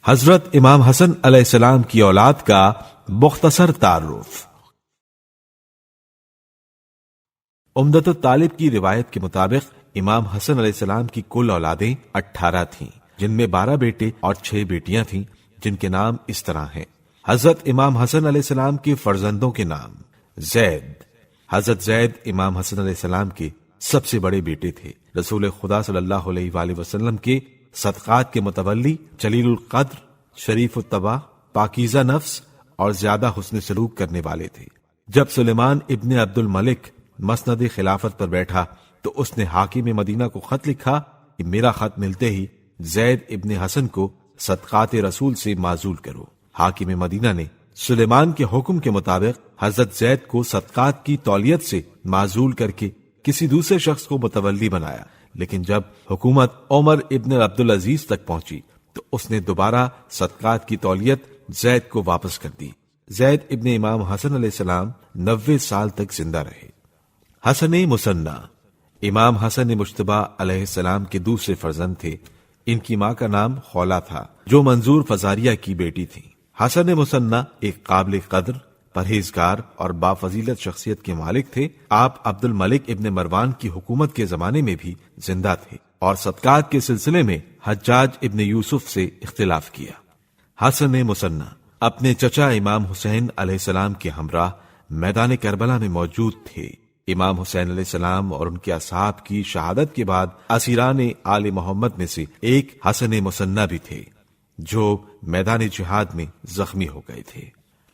حضرت امام حسن علیہ السلام کی اولاد کا مختصر تعارف۔ عمدۃ الطالب کی روایت کے مطابق امام حسن علیہ السلام کی کل اولادیں 18 تھیں، جن میں 12 بیٹے اور 6 بیٹیاں تھیں، جن کے نام اس طرح ہیں۔ حضرت امام حسن علیہ السلام کے فرزندوں کے نام: زید۔ حضرت زید امام حسن علیہ السلام کے سب سے بڑے بیٹے تھے۔ رسول خدا صلی اللہ علیہ وآلہ وسلم کے صدقات کے متولی، جلیل القدر، شریف الطبع، پاکیزہ نفس اور زیادہ حسن سلوک کرنے والے تھے۔ جب سلیمان ابن عبد الملک مسند خلافت پر بیٹھا تو اس نے حاکم مدینہ کو خط لکھا کہ میرا خط ملتے ہی زید ابن حسن کو صدقات رسول سے معزول کرو۔ حاکم مدینہ نے سلیمان کے حکم کے مطابق حضرت زید کو صدقات کی تولیت سے معزول کر کے کسی دوسرے شخص کو متولی بنایا، لیکن جب حکومت عمر ابن عبدالعزیز تک پہنچی تو اس نے دوبارہ صدقات کی تولیت زید کو واپس کر دی۔ زید ابن امام حسن علیہ السلام 90 سال تک زندہ رہے۔ حسن مثنی امام حسن مجتبی علیہ السلام کے دوسرے فرزند تھے۔ ان کی ماں کا نام خولا تھا، جو منظور فزاریہ کی بیٹی تھی۔ حسن مثنی ایک قابل قدر، پرہیزگار اور بافضیلت شخصیت کے مالک تھے۔ آپ عبد الملک ابن مروان کی حکومت کے زمانے میں بھی زندہ تھے اور صدقات کے سلسلے میں حجاج ابن یوسف سے اختلاف کیا۔ حسن مثنی اپنے چچا امام حسین علیہ السلام کے ہمراہ میدان کربلا میں موجود تھے۔ امام حسین علیہ السلام اور ان کے اصحاب کی شہادت کے بعد اسیران آل محمد میں سے ایک حسن مثنی بھی تھے، جو میدان جہاد میں زخمی ہو گئے تھے۔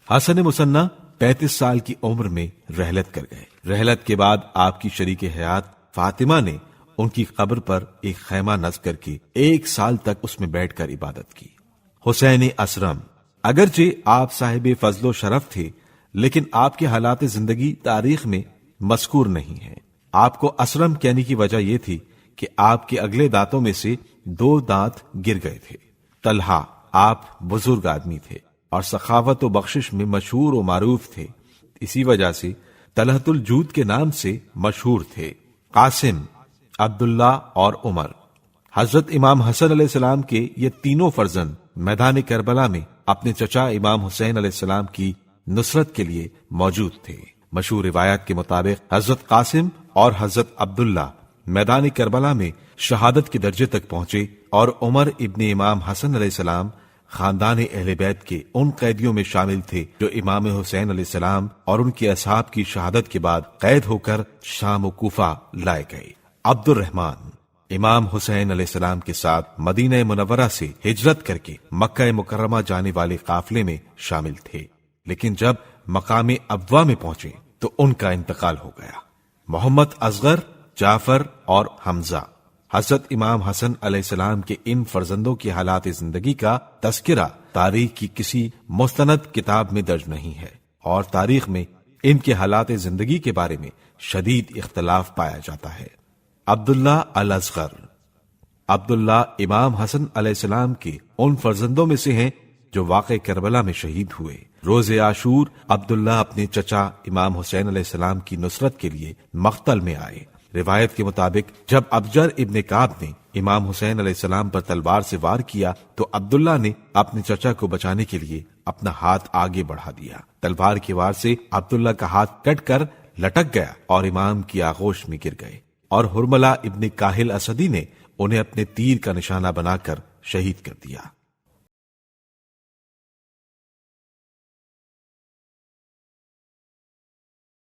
حسن مثنی 35 سال کی عمر میں رحلت کر گئے۔ رحلت کے بعد آپ کی شریک حیات فاطمہ نے ان کی قبر پر ایک خیمہ نصب کر کے 1 سال تک اس میں بیٹھ کر عبادت کی۔ حسین اسرم اگرچہ آپ صاحب فضل و شرف تھے، لیکن آپ کے حالات زندگی تاریخ میں مذکور نہیں ہیں۔ آپ کو اسرم کہنے کی وجہ یہ تھی کہ آپ کے اگلے دانتوں میں سے 2 دانت گر گئے تھے۔ طلحہ آپ بزرگ آدمی تھے اور سخاوت و بخشش میں مشہور و معروف تھے، اسی وجہ سے طلحۃ الجود کے نام سے مشہور تھے۔ قاسم، عبداللہ اور عمر۔ حضرت امام حسن علیہ السلام کے یہ تینوں فرزند میدان کربلا میں اپنے چچا امام حسین علیہ السلام کی نصرت کے لیے موجود تھے۔ مشہور روایات کے مطابق حضرت قاسم اور حضرت عبداللہ میدان کربلا میں شہادت کے درجے تک پہنچے، اور عمر ابن امام حسن علیہ السلام خاندان اہل بیت کے ان قیدیوں میں شامل تھے جو امام حسین علیہ السلام اور ان کے اصحاب کی شہادت کے بعد قید ہو کر شام و کوفہ لائے گئے۔ عبد الرحمن امام حسین علیہ السلام کے ساتھ مدینہ منورہ سے ہجرت کر کے مکہ مکرمہ جانے والے قافلے میں شامل تھے، لیکن جب مقام ابوا میں پہنچے تو ان کا انتقال ہو گیا۔ محمد اصغر، جعفر اور حمزہ۔ حضرت امام حسن علیہ السلام کے ان فرزندوں کی حالات زندگی کا تذکرہ تاریخ کی کسی مستند کتاب میں درج نہیں ہے، اور تاریخ میں ان کے حالات زندگی کے بارے میں شدید اختلاف پایا جاتا ہے۔ عبداللہ الاصغر عبداللہ امام حسن علیہ السلام کے ان فرزندوں میں سے ہیں جو واقع کربلا میں شہید ہوئے۔ روز عاشور عبداللہ اپنے چچا امام حسین علیہ السلام کی نصرت کے لیے مقتل میں آئے۔ روایت کے مطابق جب ابجر ابن کعب نے امام حسین علیہ السلام پر تلوار سے وار کیا تو عبداللہ نے اپنے چچا کو بچانے کے لیے اپنا ہاتھ آگے بڑھا دیا۔ تلوار کے وار سے عبداللہ کا ہاتھ کٹ کر لٹک گیا اور امام کی آغوش میں گر گئے، اور حرملہ ابن کاہل اسدی نے انہیں اپنے تیر کا نشانہ بنا کر شہید کر دیا۔